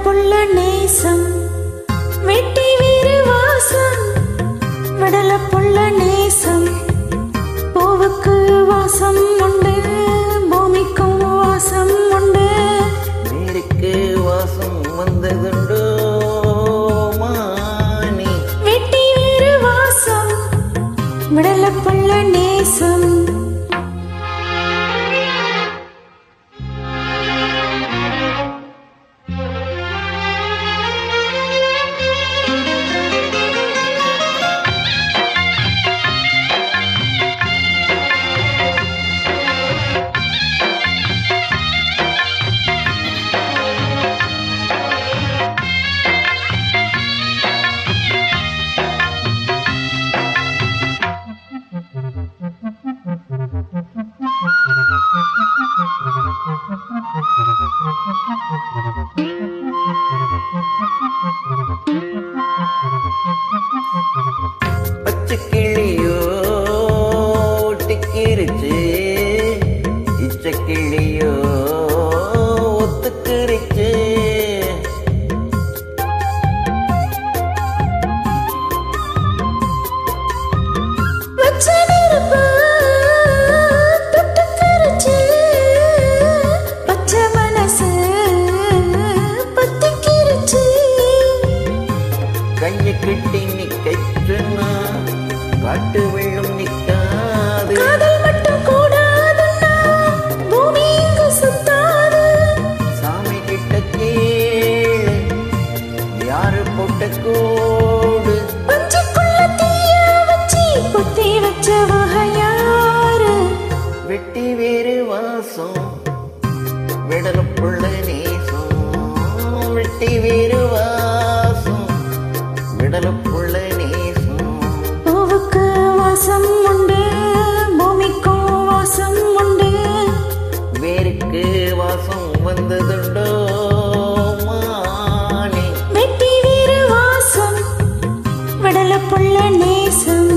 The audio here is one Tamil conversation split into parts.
புள்ள நேசம் வெட்டி வீறு வாசம் விடல புள்ள நேசம் பூவுக்கு வாசம் உண்டு பூமிக்கும் வாசம் உண்டு நீருக்கு வாசம் வந்ததுண்டோ மானி வெட்டி வீறு வாசம் விடல புள்ள நேசம் பச்சை கிளியோ ஒட்டிக்கிருச்சு இச்சை கிளியோ ஒத்துக்கிருச்சு கைய கிட்டி நிக்க சொன்னா காட்டு வெள்ளம் நிக்காது சாமி கிட்ட கேளு யாரு போட்ட கோடு வெட்டி வேறு வாசம் விடல புள்ள நேசம் வெட்டி வேறு வாசம் விடல புள்ள நேசம் பூவுக்கு வாசம் உண்டு பூமிக்கும் வாசம் உண்டு வேருக்கு வாசம் வந்ததுண்டோ மானி வெட்டி வீறு வாசம் விடல புள்ள நேசம்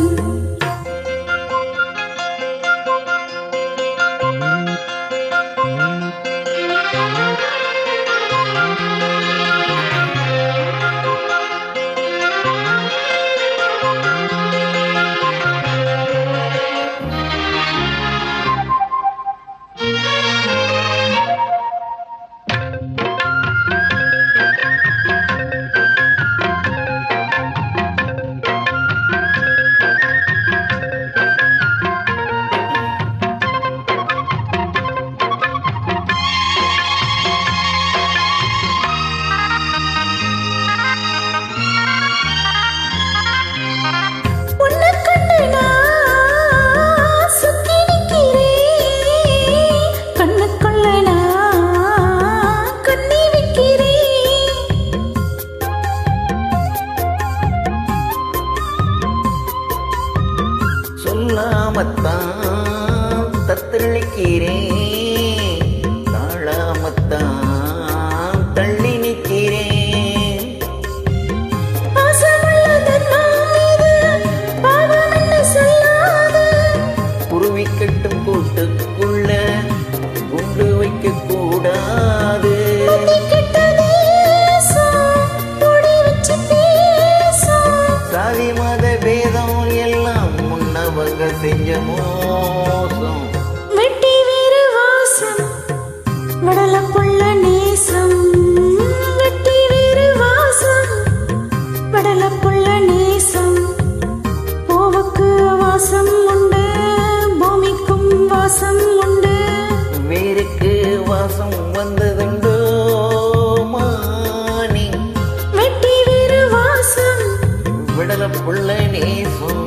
சொல்லாமத்தான் தத்தளிக்கிறேன் தாழாமத்தான் தள்ளி நிற்கிறேன் குருவி கட்டும் கூட்டுக்குள்ள குண்டு வைக்க கூடாது சாதி மத பேதம் எல்லாம் முன்னவங்க செஞ்ச மோசம் வெட்டி வீறு வாசம் விடல புள்ள நேசம் வெட்டி வீறு வாசம் விடல புள்ள நேசம் பூவுக்கு வாசம் உண்டு பூமிக்கும் வாசம் உண்டு வேருக்கு வாசம் வந்ததுண்டோ மானி வெட்டி வீறு வாசம் விடல புள்ள நேசம்